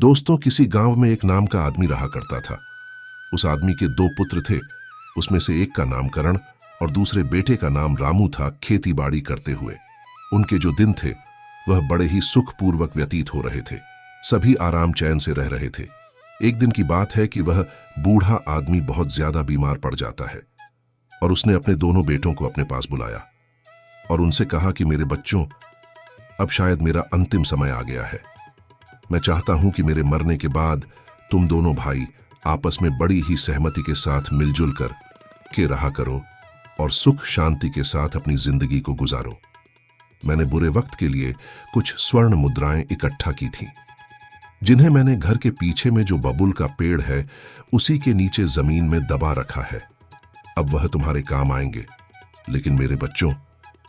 दोस्तों, किसी गांव में एक नाम का आदमी रहा करता था। उस आदमी के दो पुत्र थे। उसमें से एक का नाम करण और दूसरे बेटे का नाम रामू था। खेती बाड़ी करते हुए उनके जो दिन थे वह बड़े ही सुखपूर्वक व्यतीत हो रहे थे। सभी आराम चैन से रह रहे थे। एक दिन की बात है कि वह बूढ़ा आदमी बहुत ज्यादा बीमार पड़ जाता है और उसने अपने दोनों बेटों को अपने पास बुलाया और उनसे कहा कि मेरे बच्चों, अब शायद मेरा अंतिम समय आ गया है। मैं चाहता हूं कि मेरे मरने के बाद तुम दोनों भाई आपस में बड़ी ही सहमति के साथ मिलजुल कर के रहा करो और सुख शांति के साथ अपनी जिंदगी को गुजारो। मैंने बुरे वक्त के लिए कुछ स्वर्ण मुद्राएं इकट्ठा की थीं, जिन्हें मैंने घर के पीछे में जो बबुल का पेड़ है उसी के नीचे जमीन में दबा रखा है। अब वह तुम्हारे काम आएंगे। लेकिन मेरे बच्चों,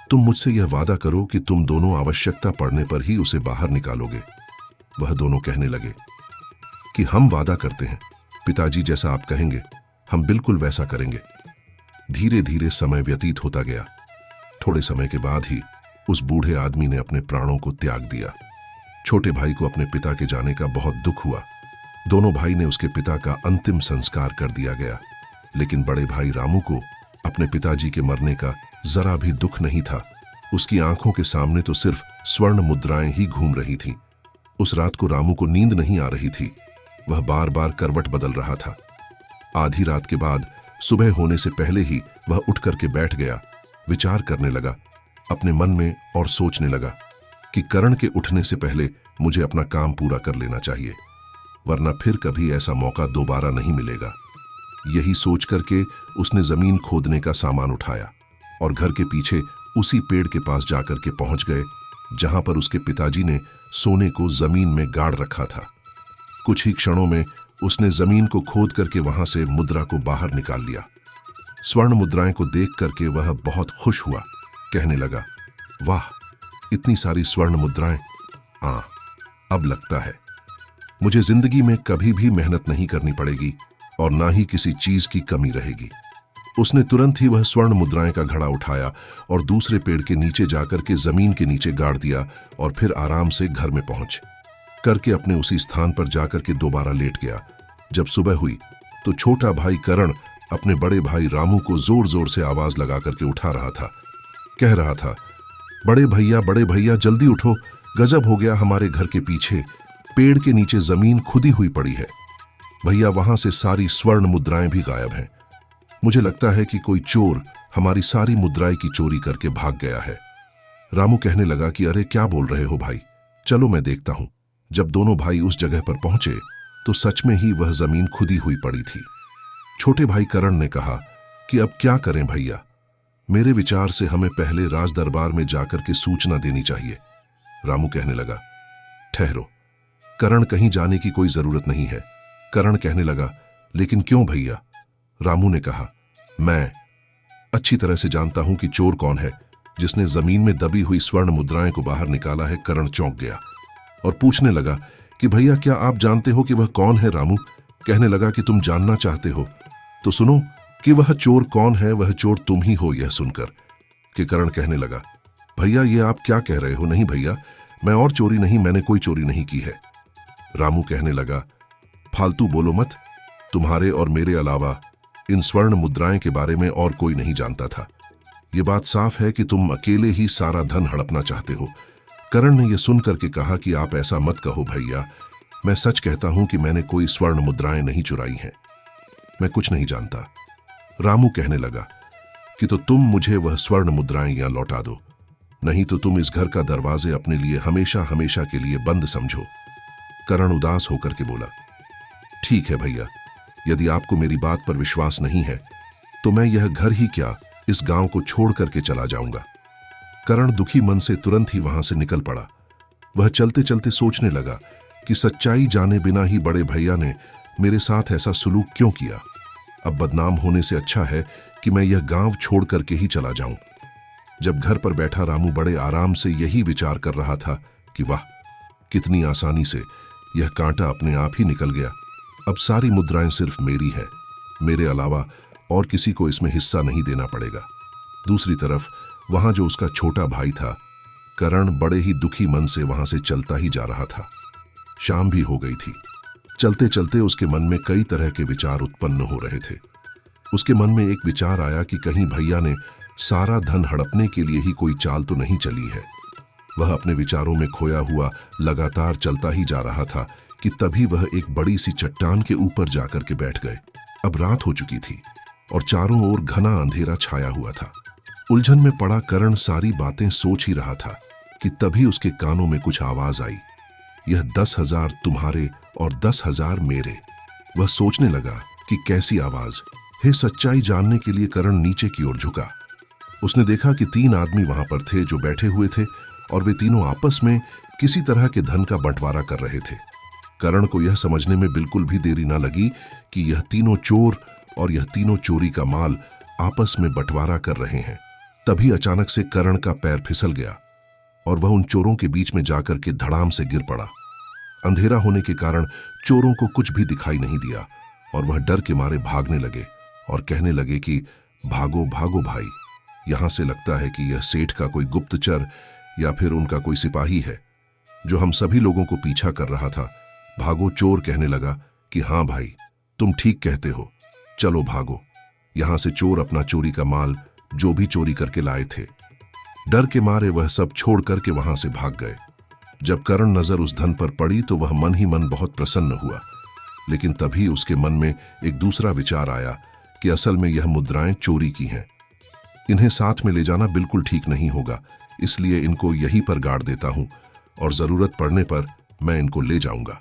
तुम मुझसे यह वादा करो कि तुम दोनों आवश्यकता पड़ने पर ही उसे बाहर निकालोगे। वह दोनों कहने लगे कि हम वादा करते हैं पिताजी, जैसा आप कहेंगे हम बिल्कुल वैसा करेंगे। धीरे धीरे समय व्यतीत होता गया। थोड़े समय के बाद ही उस बूढ़े आदमी ने अपने प्राणों को त्याग दिया। छोटे भाई को अपने पिता के जाने का बहुत दुख हुआ। दोनों भाई ने उसके पिता का अंतिम संस्कार कर दिया गया। लेकिन बड़े भाई रामू को अपने पिताजी के मरने का जरा भी दुख नहीं था। उसकी आंखों के सामने तो सिर्फ स्वर्ण मुद्राएं ही घूम रही थीं। उस रात को रामू को नींद नहीं आ रही थी। वह बार बार करवट बदल रहा था। आधी रात के बाद सुबह होने से पहले ही वह उठ करके बैठ गया। विचार करने लगा अपने मन में और सोचने लगा कि करण के उठने से पहले मुझे अपना काम पूरा कर लेना चाहिए, वरना फिर कभी ऐसा मौका दोबारा नहीं मिलेगा। यही सोच करके उसने जमीन खोदने का सामान उठाया और घर के पीछे उसी पेड़ के पास जाकर के पहुंच गए जहां पर उसके पिताजी ने सोने को जमीन में गाड़ रखा था। कुछ ही क्षणों में उसने जमीन को खोद करके वहां से मुद्रा को बाहर निकाल लिया। स्वर्ण मुद्राएं को देख करके वह बहुत खुश हुआ। कहने लगा, वाह, इतनी सारी स्वर्ण मुद्राएं। अब लगता है मुझे जिंदगी में कभी भी मेहनत नहीं करनी पड़ेगी और ना ही किसी चीज की कमी रहेगी। उसने तुरंत ही वह स्वर्ण मुद्राएं का घड़ा उठाया और दूसरे पेड़ के नीचे जाकर के जमीन के नीचे गाड़ दिया और फिर आराम से घर में पहुंच करके अपने उसी स्थान पर जाकर के दोबारा लेट गया। जब सुबह हुई तो छोटा भाई करण अपने बड़े भाई रामू को जोर जोर से आवाज लगा करके उठा रहा था। कह रहा था, बड़े भैया जल्दी उठो, गजब हो गया, हमारे घर के पीछे पेड़ के नीचे जमीन खुदी हुई पड़ी है भैया, वहां से सारी स्वर्ण मुद्राएं भी गायब हैं। मुझे लगता है कि कोई चोर हमारी सारी मुद्राएं की चोरी करके भाग गया है। रामू कहने लगा कि अरे क्या बोल रहे हो भाई, चलो मैं देखता हूं। जब दोनों भाई उस जगह पर पहुंचे तो सच में ही वह जमीन खुदी हुई पड़ी थी। छोटे भाई करण ने कहा कि अब क्या करें भैया, मेरे विचार से हमें पहले राज दरबार में जाकर के सूचना देनी चाहिए। रामू कहने लगा, ठहरो करण, कहीं जाने की कोई जरूरत नहीं है। करण कहने लगा, लेकिन क्यों भैया? रामू ने कहा, मैं अच्छी तरह से जानता हूं कि चोर कौन है जिसने जमीन में दबी हुई स्वर्ण मुद्राएं को बाहर निकाला है। करण चौंक गया और पूछने लगा कि भैया क्या आप जानते हो कि वह कौन है? रामू कहने लगा कि तुम जानना चाहते हो तो सुनो कि वह चोर कौन है। वह चोर तुम ही हो। यह सुनकर कि करण कहने लगा, भैया ये आप क्या कह रहे हो? नहीं भैया, मैं और चोरी नहीं, मैंने कोई चोरी नहीं की है। रामू कहने लगा, फालतू बोलो मत, तुम्हारे और मेरे अलावा इन स्वर्ण मुद्राएं के बारे में और कोई नहीं जानता था। ये बात साफ है कि तुम अकेले ही सारा धन हड़पना चाहते हो। करण ने यह सुनकर के कहा कि आप ऐसा मत कहो भैया, मैं सच कहता हूं कि मैंने कोई स्वर्ण मुद्राएं नहीं चुराई हैं, मैं कुछ नहीं जानता। रामू कहने लगा कि तो तुम मुझे वह स्वर्ण मुद्राएं यहां लौटा दो, नहीं तो तुम इस घर का दरवाजे अपने लिए हमेशा हमेशा के लिए बंद समझो। करण उदास होकर के बोला, ठीक है भैया, यदि आपको मेरी बात पर विश्वास नहीं है तो मैं यह घर ही क्या इस गांव को छोड़ करके चला जाऊंगा। करण दुखी मन से तुरंत ही वहां से निकल पड़ा। वह चलते चलते सोचने लगा कि सच्चाई जाने बिना ही बड़े भैया ने मेरे साथ ऐसा सुलूक क्यों किया। अब बदनाम होने से अच्छा है कि मैं यह गांव छोड़ करके ही चला जाऊं। जब घर पर बैठा रामू बड़े आराम से यही विचार कर रहा था कि वाह, कितनी आसानी से यह कांटा अपने आप ही निकल गया। अब सारी मुद्राएं सिर्फ मेरी है, मेरे अलावा और किसी को इसमें हिस्सा नहीं देना पड़ेगा। दूसरी तरफ वहां जो उसका छोटा भाई था, करण बड़े ही दुखी मन से वहां से चलता ही जा रहा था। शाम भी हो गई थी। चलते चलते उसके मन में कई तरह के विचार उत्पन्न हो रहे थे। उसके मन में एक विचार आया कि कहीं भैया ने सारा धन हड़पने के लिए ही कोई चाल तो नहीं चली है। वह अपने विचारों में खोया हुआ लगातार चलता ही जा रहा था कि तभी वह एक बड़ी सी चट्टान के ऊपर जाकर के बैठ गए। अब रात हो चुकी थी और चारों ओर घना अंधेरा छाया हुआ था। उलझन में पड़ा करण सारी बातें सोच ही रहा था कि तभी उसके कानों में कुछ आवाज आई, यह 10,000 तुम्हारे और 10,000 मेरे। वह सोचने लगा कि कैसी आवाज है। सच्चाई जानने के लिए करण नीचे की ओर झुका। उसने देखा कि 3 आदमी वहां पर थे जो बैठे हुए थे और वे तीनों आपस में किसी तरह के धन का बंटवारा कर रहे थे। करण को यह समझने में बिल्कुल भी देरी ना लगी कि यह तीनों चोर और यह तीनों चोरी का माल आपस में बंटवारा कर रहे हैं। तभी अचानक से करण का पैर फिसल गया और वह उन चोरों के बीच में जाकर के धड़ाम से गिर पड़ा। अंधेरा होने के कारण चोरों को कुछ भी दिखाई नहीं दिया और वह डर के मारे भागने लगे और कहने लगे कि भागो भागो भाई, यहां से लगता है कि यह सेठ का कोई गुप्तचर या फिर उनका कोई सिपाही है जो हम सभी लोगों को पीछा कर रहा था। भागो। चोर कहने लगा कि हाँ भाई, तुम ठीक कहते हो, चलो भागो यहां से। चोर अपना चोरी का माल जो भी चोरी करके लाए थे, डर के मारे वह सब छोड़ करके वहां से भाग गए। जब करण नजर उस धन पर पड़ी तो वह मन ही मन बहुत प्रसन्न हुआ, लेकिन तभी उसके मन में एक दूसरा विचार आया कि असल में यह मुद्राएं चोरी की हैं। इन्हें साथ में ले जाना बिल्कुल ठीक नहीं होगा, इसलिए इनको यहीं पर गाड़ देता हूं और जरूरत पड़ने पर मैं इनको ले जाऊंगा।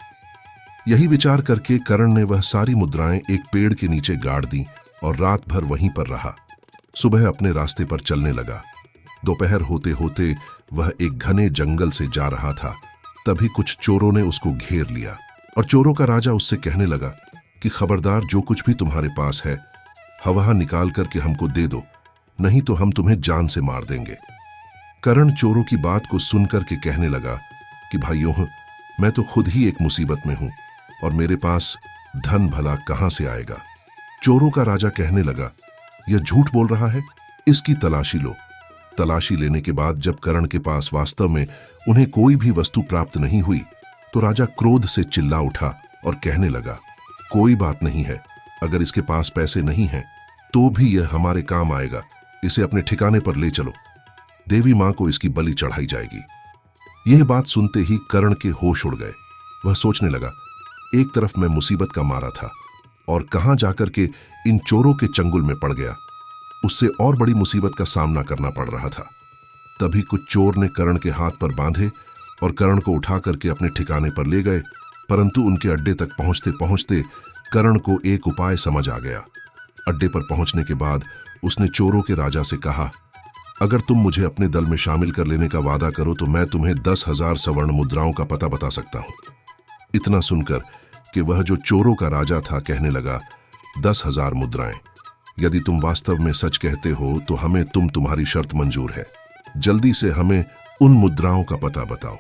यही विचार करके करण ने वह सारी मुद्राएं एक पेड़ के नीचे गाड़ दी और रात भर वहीं पर रहा। सुबह अपने रास्ते पर चलने लगा। दोपहर होते होते वह एक घने जंगल से जा रहा था। तभी कुछ चोरों ने उसको घेर लिया और चोरों का राजा उससे कहने लगा कि खबरदार, जो कुछ भी तुम्हारे पास है वह निकाल करके हमको दे दो, नहीं तो हम तुम्हें जान से मार देंगे। करण चोरों की बात को सुनकर के कहने लगा कि भाइयों, मैं तो खुद ही एक मुसीबत में हूं और मेरे पास धन भला कहां से आएगा। चोरों का राजा कहने लगा, यह झूठ बोल रहा है, इसकी तलाशी लो। तलाशी लेने के बाद जब करण के पास वास्तव में उन्हें कोई भी वस्तु प्राप्त नहीं हुई तो राजा क्रोध से चिल्ला उठा और कहने लगा, कोई बात नहीं है, अगर इसके पास पैसे नहीं हैं तो भी यह हमारे काम आएगा। इसे अपने ठिकाने पर ले चलो, देवी मां को इसकी बलि चढ़ाई जाएगी। यह बात सुनते ही करण के होश उड़ गए। वह सोचने लगा, एक तरफ मैं मुसीबत का मारा था और कहां जाकर के इन चोरों के चंगुल में पड़ गया, उससे और बड़ी मुसीबत का सामना करना पड़ रहा था। तभी कुछ चोर ने करण के हाथ पर बांधे और करण को उठा करके अपने ठिकाने पर ले गए, परंतु उनके अड्डे तक पहुंचते पहुंचते करण को एक उपाय समझ आ गया। अड्डे पर पहुंचने के बाद उसने चोरों के राजा से कहा, अगर तुम मुझे अपने दल में शामिल कर लेने का वादा करो तो मैं तुम्हें 10,000 स्वर्ण मुद्राओं का पता बता सकता हूं। इतना सुनकर कि वह जो चोरों का राजा था कहने लगा, 10,000 मुद्राएं, यदि तुम वास्तव में सच कहते हो तो हमें तुम्हारी शर्त मंजूर है, जल्दी से हमें उन मुद्राओं का पता बताओ।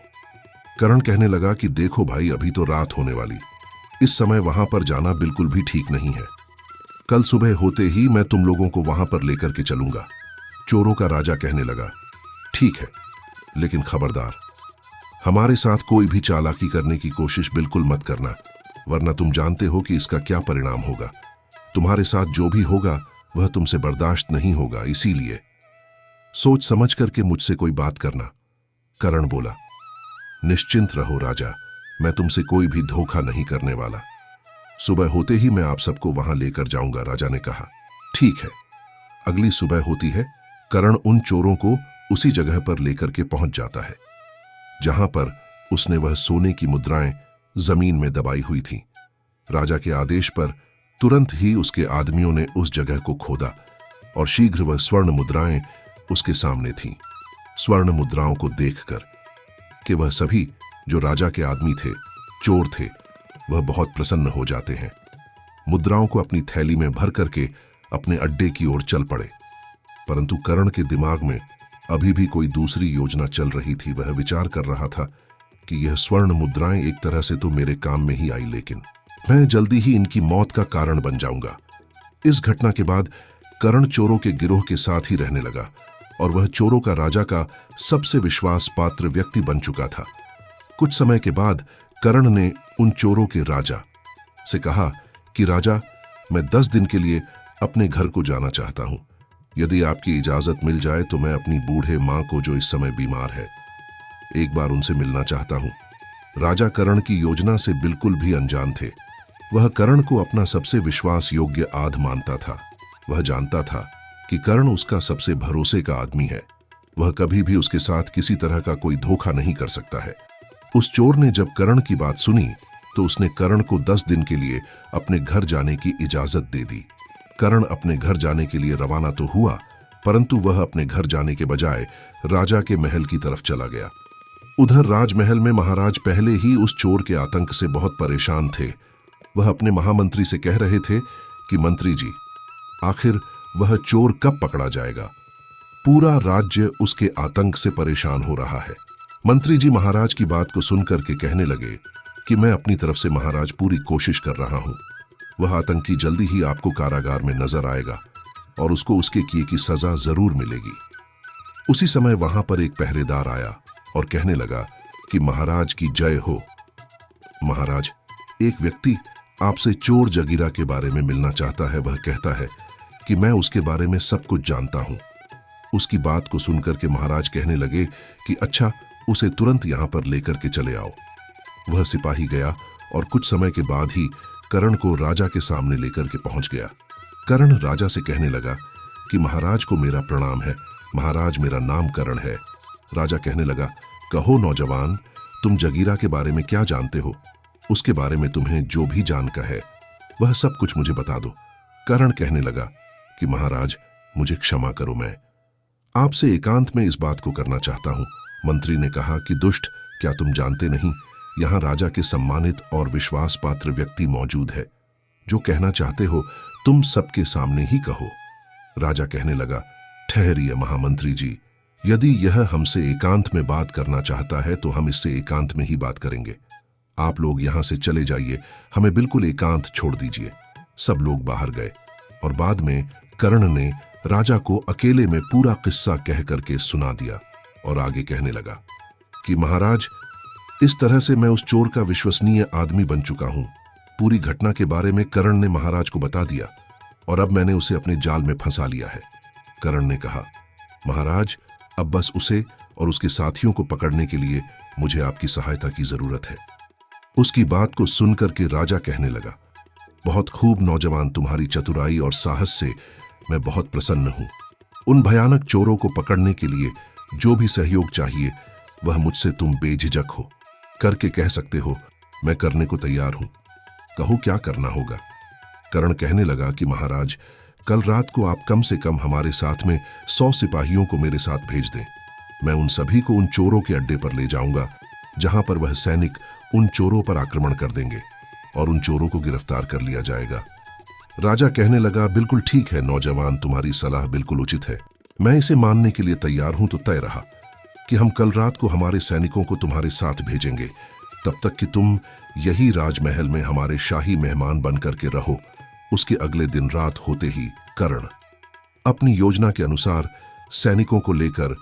करण कहने लगा कि देखो भाई, अभी तो रात होने वाली, इस समय वहां पर जाना बिल्कुल भी ठीक नहीं है। कल सुबह होते ही मैं तुम लोगों को वहां पर लेकर के चलूंगा। चोरों का राजा कहने लगा, ठीक है, लेकिन खबरदार, हमारे साथ कोई भी चालाकी करने की कोशिश बिल्कुल मत करना, वरना तुम जानते हो कि इसका क्या परिणाम होगा। तुम्हारे साथ जो भी होगा वह तुमसे बर्दाश्त नहीं होगा, इसीलिए सोच समझ करके मुझसे कोई बात करना। करण बोला, निश्चिंत रहो राजा, मैं तुमसे कोई भी धोखा नहीं करने वाला। सुबह होते ही मैं आप सबको वहां लेकर जाऊंगा, राजा ने कहा। ठीक है। अगली सुबह होती है, करण उन चोरों को उसी जगह पर लेकर के पहुंच जाता है जहां पर उसने वह सोने की मुद्राएं जमीन में दबाई हुई थीं। राजा के आदेश पर तुरंत ही उसके आदमियों ने उस जगह को खोदा और शीघ्र वह स्वर्ण मुद्राएं उसके सामने थीं। स्वर्ण मुद्राओं को देखकर कि वह सभी जो राजा के आदमी थे, चोर थे, वह बहुत प्रसन्न हो जाते हैं। मुद्राओं को अपनी थैली में भर करके अपने अड्डे की ओर चल पड़े, परंतु करण के दिमाग में अभी भी कोई दूसरी योजना चल रही थी। वह विचार कर रहा था कि यह स्वर्ण मुद्राएं एक तरह से तो मेरे काम में ही आई, लेकिन मैं जल्दी ही इनकी मौत का कारण बन जाऊंगा। इस घटना के बाद करण चोरों के गिरोह के साथ ही रहने लगा और वह चोरों का राजा का सबसे विश्वास पात्र व्यक्ति बन चुका था। कुछ समय के बाद कर्ण ने उन चोरों के राजा से कहा कि राजा, मैं 10 दिन के लिए अपने घर को जाना चाहता हूं। यदि आपकी इजाजत मिल जाए तो मैं अपनी बूढ़े मां को, जो इस समय बीमार है, एक बार उनसे मिलना चाहता हूं। राजा कर्ण की योजना से बिल्कुल भी अनजान थे। वह कर्ण को अपना सबसे विश्वास योग्य आध मानता था। वह जानता था कि कर्ण उसका सबसे भरोसे का आदमी है। वह कभी भी उसके साथ किसी तरह का कोई धोखा नहीं कर सकता है। उस चोर ने जब कर्ण की बात सुनी तो उसने कर्ण को 10 दिन के लिए अपने घर जाने की इजाजत दे दी। कर्ण अपने घर जाने के लिए रवाना तो हुआ, परंतु वह अपने घर जाने के बजाय राजा के महल की तरफ चला गया। उधर राजमहल में महाराज पहले ही उस चोर के आतंक से बहुत परेशान थे। वह अपने महामंत्री से कह रहे थे कि मंत्री जी, आखिर वह चोर कब पकड़ा जाएगा? पूरा राज्य उसके आतंक से परेशान हो रहा है। मंत्री जी महाराज की बात को सुनकर के कहने लगे कि मैं अपनी तरफ से महाराज पूरी कोशिश कर रहा हूं। वह आतंकी जल्दी ही आपको कारागार में नजर आएगा और उसको उसके किए की सजा जरूर मिलेगी। उसी समय वहां पर एक पहरेदार आया और कहने लगा कि महाराज की जय हो। महाराज, एक व्यक्ति आपसे चोर जगीरा के बारे में मिलना चाहता है। वह कहता है कि मैं उसके बारे में सब कुछ जानता हूं। उसकी बात को सुनकर के महाराज कहने लगे कि अच्छा, उसे तुरंत यहां पर लेकर के चले आओ। वह सिपाही गया और कुछ समय के बाद ही कर्ण को राजा के सामने लेकर के पहुंच गया। कर्ण राजा से कहने लगा कि महाराज को मेरा प्रणाम है। महाराज, मेरा नाम कर्ण है। राजा कहने लगा, कहो नौजवान, तुम जगीरा के बारे में क्या जानते हो? उसके बारे में तुम्हें जो भी जान का है वह सब कुछ मुझे बता दो। कर्ण कहने लगा कि महाराज, मुझे क्षमा करो, मैं आपसे एकांत में इस बात को करना चाहता हूं। मंत्री ने कहा कि दुष्ट, क्या तुम जानते नहीं, यहां राजा के सम्मानित और विश्वास पात्र व्यक्ति मौजूद है। जो कहना चाहते हो तुम सबके सामने ही कहो। राजा कहने लगा, ठहरिए महामंत्री जी, यदि यह हमसे एकांत में बात करना चाहता है तो हम इससे एकांत में ही बात करेंगे। आप लोग यहां से चले जाइए, हमें बिल्कुल एकांत छोड़ दीजिए। सब लोग बाहर गए और बाद में कर्ण ने राजा को अकेले में पूरा किस्सा कह करके सुना दिया और आगे कहने लगा कि महाराज, इस तरह से मैं उस चोर का विश्वसनीय आदमी बन चुका हूं। पूरी घटना के बारे में कर्ण ने महाराज को बता दिया और अब मैंने उसे अपने जाल में फंसा लिया है। कर्ण ने कहा, महाराज, अब बस उसे और उसके साथियों को पकड़ने के लिए मुझे आपकी सहायता की जरूरत है। उसकी बात को सुनकर के राजा कहने लगा, बहुत खूब नौजवान, तुम्हारी चतुराई और साहस से मैं बहुत प्रसन्न हूं। उन भयानक चोरों को पकड़ने के लिए जो भी सहयोग चाहिए वह मुझसे तुम बेझिझक हो करके कह सकते हो। मैं करने को तैयार हूं, कहो क्या करना होगा। कर्ण कहने लगा कि महाराज, कल रात को आप कम से कम हमारे साथ में 100 सिपाहियों को मेरे साथ भेज दें। मैं उन सभी को उन चोरों के अड्डे पर ले जाऊंगा जहां पर वह सैनिक उन चोरों पर आक्रमण कर देंगे और उन चोरों को गिरफ्तार कर लिया जाएगा। राजा कहने लगा, बिल्कुल ठीक है नौजवान, तुम्हारी सलाह बिल्कुल उचित है। मैं इसे मानने के लिए तैयार हूं। तो तय रहा कि हम कल रात को हमारे सैनिकों को तुम्हारे साथ भेजेंगे, तब तक कि तुम यही राजमहल में हमारे शाही मेहमान बनकर के रहो। उसके अगले दिन रात होते ही कर्ण अपनी योजना के अनुसार सैनिकों को लेकर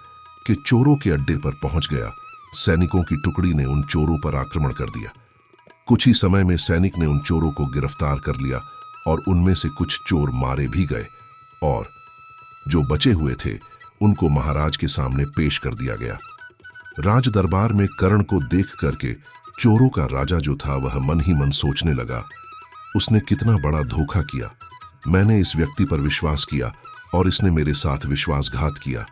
के चोरों के अड्डे पर पहुंच गया। सैनिकों की टुकड़ी ने उन चोरों पर आक्रमण कर दिया। कुछ ही समय में सैनिक ने उन चोरों को गिरफ्तार कर लिया और उनमें से कुछ चोर मारे भी गए और जो बचे हुए थे उनको महाराज के सामने पेश कर दिया गया। राज दरबार में कर्ण को देख करके चोरों का राजा जो था वह मन ही मन सोचने लगा, उसने कितना बड़ा धोखा किया। मैंने इस व्यक्ति पर विश्वास किया और इसने मेरे साथ विश्वासघात किया।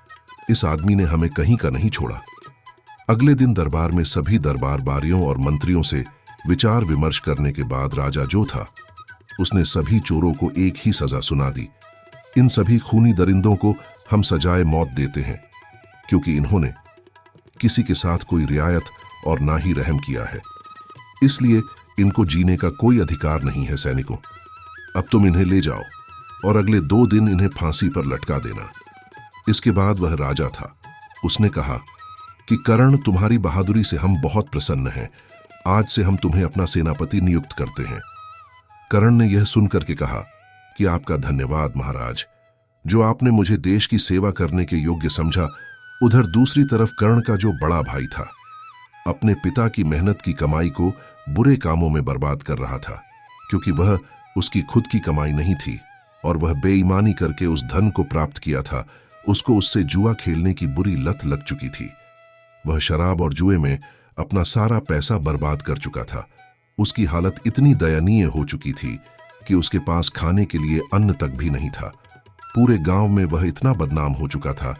इस आदमी ने हमें कहीं का नहीं छोड़ा। अगले दिन दरबार में सभी दरबारबारियों और मंत्रियों से विचार विमर्श करने के बाद राजा जो था उसने सभी चोरों को एक ही सजा सुना दी। इन सभी खूनी दरिंदों को हम सजाए मौत देते हैं क्योंकि इन्होंने किसी के साथ कोई रियायत और ना ही रहम किया है, इसलिए इनको जीने का कोई अधिकार नहीं है। सैनिकों, अब तुम इन्हें ले जाओ और अगले 2 दिन इन्हें फांसी पर लटका देना। इसके बाद वह राजा था, उसने कहा कि कर्ण, तुम्हारी बहादुरी से हम बहुत प्रसन्न हैं। आज से हम तुम्हें अपना सेनापति नियुक्त करते हैं। कर्ण ने यह सुनकर के कहा कि आपका धन्यवाद महाराज, जो आपने मुझे देश की सेवा करने के योग्य समझा। उधर दूसरी तरफ कर्ण का जो बड़ा भाई था अपने पिता की मेहनत की कमाई को बुरे कामों में बर्बाद कर रहा था, क्योंकि वह उसकी खुद की कमाई नहीं थी और वह बेईमानी करके उस धन को प्राप्त किया था। उसको उससे जुआ खेलने की बुरी लत लग चुकी थी। वह शराब और जुए में अपना सारा पैसा बर्बाद कर चुका था। उसकी हालत इतनी दयनीय हो चुकी थी कि उसके पास खाने के लिए अन्न तक भी नहीं था। पूरे गांव में वह इतना बदनाम हो चुका था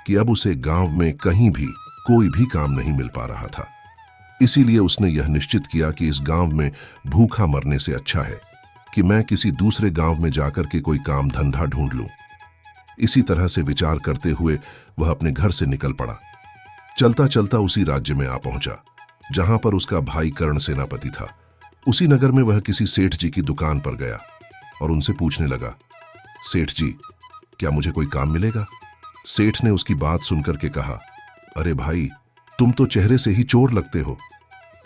कि अब उसे गांव में कहीं भी कोई भी काम नहीं मिल पा रहा था। इसीलिए उसने यह निश्चित किया कि इस गांव में भूखा मरने से अच्छा है कि मैं किसी दूसरे गांव में जाकर के कोई काम धंधा ढूंढ लूं। इसी तरह से विचार करते हुए वह अपने घर से निकल पड़ा। चलता चलता उसी राज्य में आ पहुंचा जहां पर उसका भाई कर्ण सेनापति था। उसी नगर में वह किसी सेठ जी की दुकान पर गया और उनसे पूछने लगा, सेठ जी, क्या मुझे कोई काम मिलेगा? सेठ ने उसकी बात सुनकर के कहा, अरे भाई, तुम तो चेहरे से ही चोर लगते हो,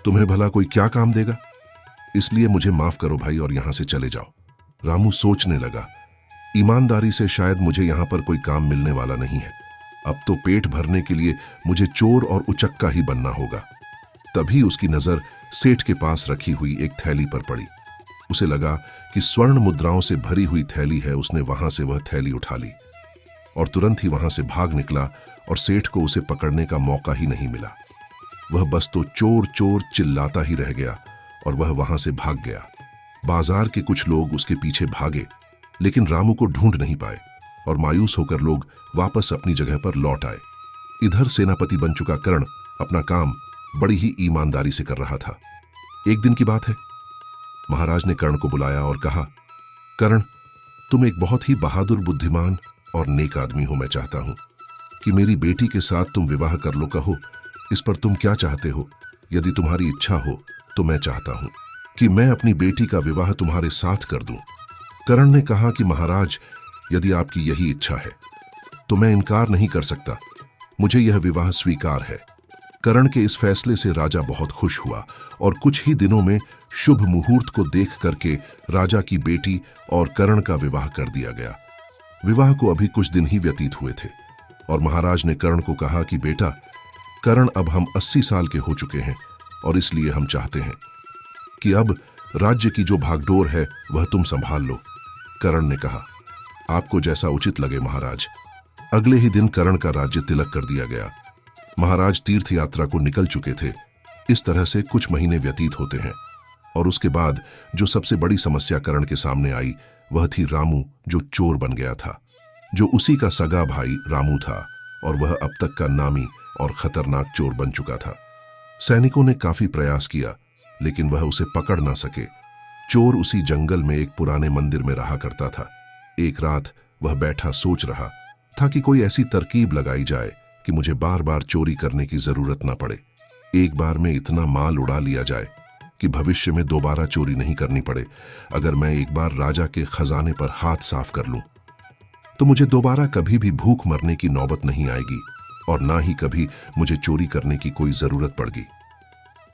तुम्हें भला कोई क्या काम देगा? इसलिए मुझे माफ करो भाई और यहां से चले जाओ। रामू सोचने लगा, ईमानदारी से शायद मुझे यहां पर कोई काम मिलने वाला नहीं है। अब तो पेट भरने के लिए मुझे चोर और उचक्का ही बनना होगा। तभी उसकी नजर सेठ के पास रखी हुई एक थैली पर पड़ी। उसे लगा कि स्वर्ण मुद्राओं से भरी हुई थैली है। उसने वहां से वह थैली उठा ली और तुरंत ही वहां से भाग निकला और सेठ को उसे पकड़ने का मौका ही नहीं मिला। वह बस तो चोर चोर चिल्लाता ही रह गया और वह वहां से भाग गया। बाजार के कुछ लोग उसके पीछे भागे, लेकिन रामू को ढूंढ नहीं पाए और मायूस होकर लोग वापस अपनी जगह पर लौट आए। इधर सेनापति बन चुका कर्ण अपना काम बड़ी ही ईमानदारी से कर रहा था। एक दिन की बात है, महाराज ने कर्ण को बुलाया और कहा, कर्ण, तुम एक बहुत ही बहादुर, बुद्धिमान और नेक आदमी हो। मैं चाहता हूं कि मेरी बेटी के साथ तुम विवाह कर लो। कहो, इस पर तुम क्या चाहते हो? यदि तुम्हारी इच्छा हो तो मैं चाहता हूं कि मैं अपनी बेटी का विवाह तुम्हारे साथ कर दूं। कर्ण ने कहा कि महाराज, यदि आपकी यही इच्छा है तो मैं इनकार नहीं कर सकता। मुझे यह विवाह स्वीकार है। कर्ण के इस फैसले से राजा बहुत खुश हुआ और कुछ ही दिनों में शुभ मुहूर्त को देख करके राजा की बेटी और कर्ण का विवाह कर दिया गया। विवाह को अभी कुछ दिन ही व्यतीत हुए थे और महाराज ने कर्ण को कहा कि बेटा कर्ण, अब हम 80 साल के हो चुके हैं और इसलिए हम चाहते हैं कि अब राज्य की जो भागडोर है वह तुम संभाल लो। कर्ण ने कहा, आपको जैसा उचित लगे महाराज। अगले ही दिन कर्ण का राज्य तिलक कर दिया गया। महाराज तीर्थ यात्रा को निकल चुके थे। इस तरह से कुछ महीने व्यतीत होते हैं और उसके बाद जो सबसे बड़ी समस्या कर्ण के सामने आई वह थी रामू, जो चोर बन गया था, जो उसी का सगा भाई रामू था और वह अब तक का नामी और खतरनाक चोर बन चुका था। सैनिकों ने काफी प्रयास किया लेकिन वह उसे पकड़ ना सके। चोर उसी जंगल में एक पुराने मंदिर में रहा करता था। एक रात वह बैठा सोच रहा था कि कोई ऐसी तरकीब लगाई जाए कि मुझे बार बार चोरी करने की जरूरत ना पड़े। एक बार में इतना माल उड़ा लिया जाए कि भविष्य में दोबारा चोरी नहीं करनी पड़े। अगर मैं एक बार राजा के खजाने पर हाथ साफ कर लूं तो मुझे दोबारा कभी भी भूख मरने की नौबत नहीं आएगी और ना ही कभी मुझे चोरी करने की कोई जरूरत पड़ेगी।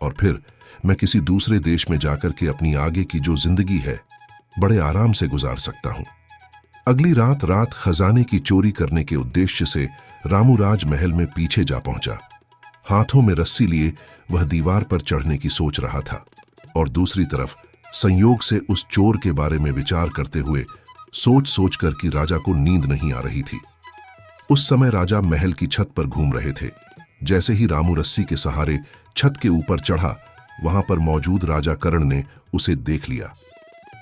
और फिर मैं किसी दूसरे देश में जाकर के अपनी आगे की जो जिंदगी है बड़े आराम से गुजार सकता हूं। अगली रात खजाने की चोरी करने के उद्देश्य से रामू राज महल में पीछे जा पहुंचा। हाथों में रस्सी लिए वह दीवार पर चढ़ने की सोच रहा था और दूसरी तरफ संयोग से उस चोर के बारे में विचार करते हुए सोच सोच कर कि राजा को नींद नहीं आ रही थी। उस समय राजा महल की छत पर घूम रहे थे। जैसे ही रामू रस्सी के सहारे छत के ऊपर चढ़ा, वहां पर मौजूद राजा कर्ण ने उसे देख लिया।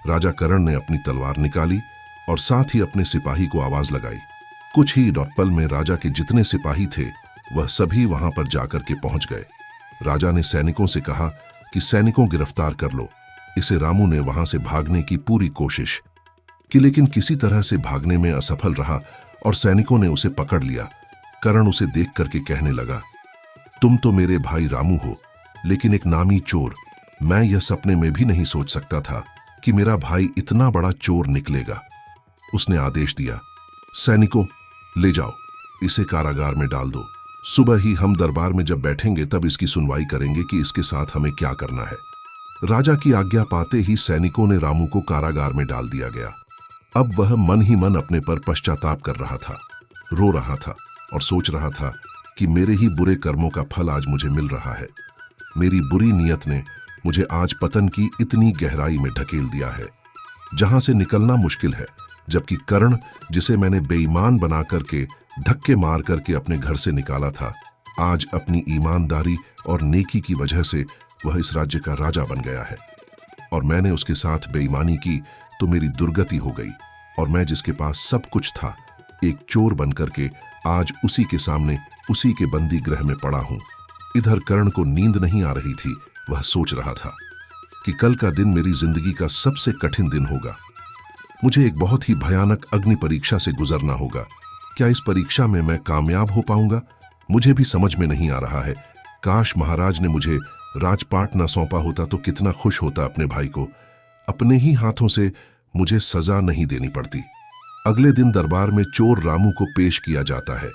राजा कर्ण ने अपनी तलवार निकाली और साथ ही अपने सिपाही को आवाज लगाई। कुछ ही पल में राजा के जितने सिपाही थे वह सभी वहां पर जाकर के पहुंच गए। राजा ने सैनिकों से कहा कि सैनिकों, गिरफ्तार कर लो इसे। रामू ने वहां से भागने की पूरी कोशिश की लेकिन किसी तरह से भागने में असफल रहा और सैनिकों ने उसे पकड़ लिया। कर्ण उसे देख करके कहने लगा, तुम तो मेरे भाई रामू हो, लेकिन एक नामी चोर। मैं यह सपने में भी नहीं सोच सकता था कि मेरा भाई इतना बड़ा चोर निकलेगा। उसने आदेश दिया, सैनिकों, ले जाओ, इसे कारागार में डाल दो। सुबह ही हम दरबार में जब बैठेंगे तब इसकी सुनवाई करेंगे कि इसके साथ हमें क्या करना है। राजा की आज्ञा पाते ही सैनिकों ने रामू को कारागार में डाल दिया गया। अब वह मन ही मन अपने पर पश्चाताप कर रहा था, रो रहा था और सोच रहा था कि मेरे ही बुरे कर्मों का फल आज मुझे मिल रहा है। मेरी बुरी नीयत ने मुझे आज पतन की इतनी गहराई में ढकेल दिया है जहां से निकलना मुश्किल है, जबकि कर्ण, जिसे मैंने बेईमान बना करके धक्के मार करके अपने घर से निकाला था, आज अपनी ईमानदारी और नेकी की वजह से वह इस राज्य का राजा बन गया है। और मैंने उसके साथ बेईमानी की तो मेरी दुर्गति हो गई, और मैं जिसके पास सब कुछ था, एक चोर बन करके आज उसी के सामने उसी के बंदी गृह में पड़ा हूं। इधर कर्ण को नींद नहीं आ रही थी। वह सोच रहा था कि कल का दिन मेरी जिंदगी का सबसे कठिन दिन होगा। मुझे एक बहुत ही भयानक अग्नि परीक्षा से गुजरना होगा। क्या इस परीक्षा में मैं कामयाब हो पाऊंगा? मुझे भी समझ में नहीं आ रहा है। काश महाराज ने मुझे राजपाट न सौंपा होता तो कितना खुश होता अपने भाई को। अपने ही हाथों से मुझे सजा नहीं देनी पड़ती। अगले दिन दरबार में चोर रामू को पेश किया जाता है।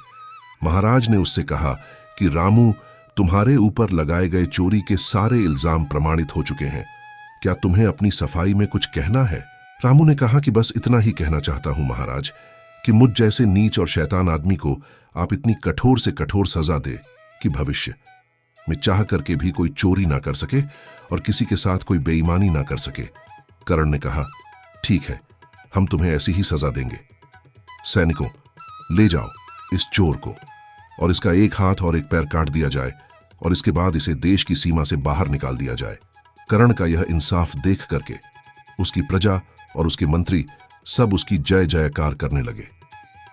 महाराज ने उससे कहा कि रामू, तुम्हारे ऊपर लगाए गए चोरी के सारे इल्जाम प्रमाणित हो चुके हैं। क्या तुम्हें अपनी सफाई में कुछ कहना है? रामू ने कहा कि बस इतना ही कहना चाहता हूं महाराज, कि मुझ जैसे नीच और शैतान आदमी को आप इतनी कठोर से कठोर सजा दे कि भविष्य में चाह करके भी कोई चोरी ना कर सके और किसी के साथ कोई बेईमानी ना कर सके। कर्ण ने कहा, ठीक है, हम तुम्हें ऐसी ही सजा देंगे। सैनिकों, ले जाओ इस चोर को और इसका एक हाथ और एक पैर काट दिया जाए और इसके बाद इसे देश की सीमा से बाहर निकाल दिया जाए। कर्ण का यह इंसाफ देख करके उसकी प्रजा और उसके मंत्री सब उसकी जय जयकार करने लगे।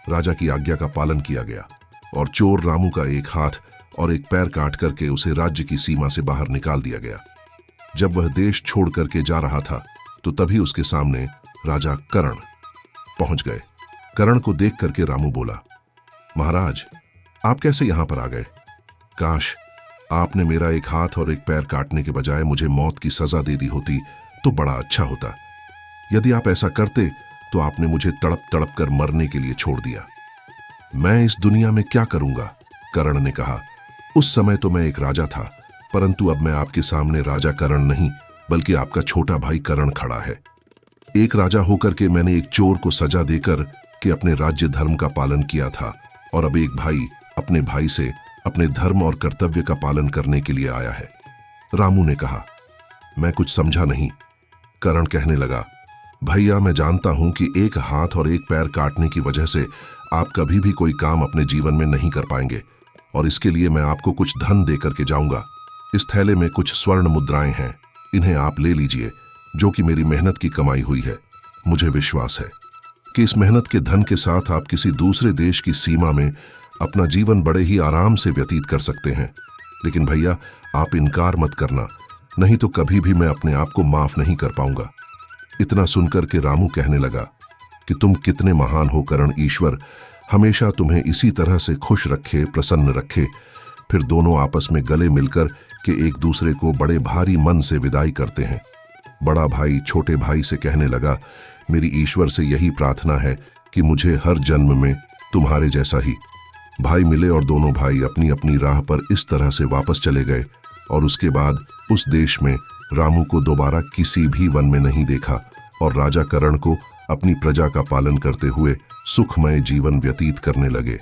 राजा की आज्ञा का पालन किया गया और चोर रामू का एक हाथ और एक पैर काट करके उसे राज्य की सीमा से बाहर निकाल दिया गया। जब वह देश छोड़ करके जा रहा था तो तभी उसके सामने राजा कर्ण पहुंच गए। कर्ण को देख करके रामू बोला, महाराज, आप कैसे यहां पर आ गए? काश आपने मेरा एक हाथ और एक पैर काटने के बजाय मुझे मौत की सजा दे दी होती तो बड़ा अच्छा होता। यदि आप ऐसा करते तो आपने मुझे तड़प तड़प कर मरने के लिए छोड़ दिया। मैं इस दुनिया में क्या करूंगा? कर्ण ने कहा, उस समय तो मैं एक राजा था, परंतु अब मैं आपके सामने राजा कर्ण नहीं बल्कि आपका छोटा भाई कर्ण खड़ा है। एक राजा होकर के मैंने एक चोर को सजा देकर के अपने राज्य धर्म का पालन किया था, और अब एक भाई अपने भाई से अपने धर्म और कर्तव्य का पालन करने के लिए आया है। रामू ने कहा, मैं कुछ समझा नहीं। कर्ण कहने लगा, भैया, मैं जानता हूं कि एक हाथ और एक पैर काटने की वजह से आप कभी भी कोई काम अपने जीवन में नहीं कर पाएंगे, और इसके लिए मैं आपको कुछ धन दे करके जाऊंगा। इस थैले में कुछ स्वर्ण मुद्राएं हैं, इन्हें आप ले लीजिए, जो कि मेरी मेहनत की कमाई हुई है। मुझे विश्वास है कि इस मेहनत के धन के साथ आप किसी दूसरे देश की सीमा में अपना जीवन बड़े ही आराम से व्यतीत कर सकते हैं। लेकिन भैया, आप इनकार मत करना, नहीं तो कभी भी मैं अपने आप को माफ नहीं कर पाऊंगा। इतना सुनकर के रामू कहने लगा कि तुम कितने महान हो कर्ण। ईश्वर हमेशा तुम्हें इसी तरह से खुश रखे, प्रसन्न रखे। फिर दोनों आपस में गले मिलकर के एक दूसरे को बड़े भारी मन से विदाई करते हैं। बड़ा भाई छोटे भाई से कहने लगा, मेरी ईश्वर से यही प्रार्थना है कि मुझे हर जन्म में तुम्हारे जैसा ही भाई मिले। और दोनों भाई अपनी अपनी राह पर इस तरह से वापस चले गए, और उसके बाद उस देश में रामू को दोबारा किसी भी वन में नहीं देखा, और राजा कर्ण को अपनी प्रजा का पालन करते हुए सुखमय जीवन व्यतीत करने लगे।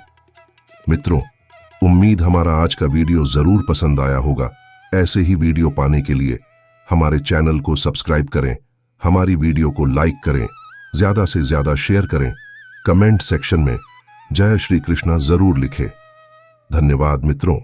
मित्रों, उम्मीद हमारा आज का वीडियो जरूर पसंद आया होगा। ऐसे ही वीडियो पाने के लिए हमारे चैनल को सब्सक्राइब करें, हमारी वीडियो को लाइक करें, ज्यादा से ज्यादा शेयर करें, कमेंट सेक्शन में जय श्री कृष्णा जरूर लिखें। धन्यवाद मित्रों।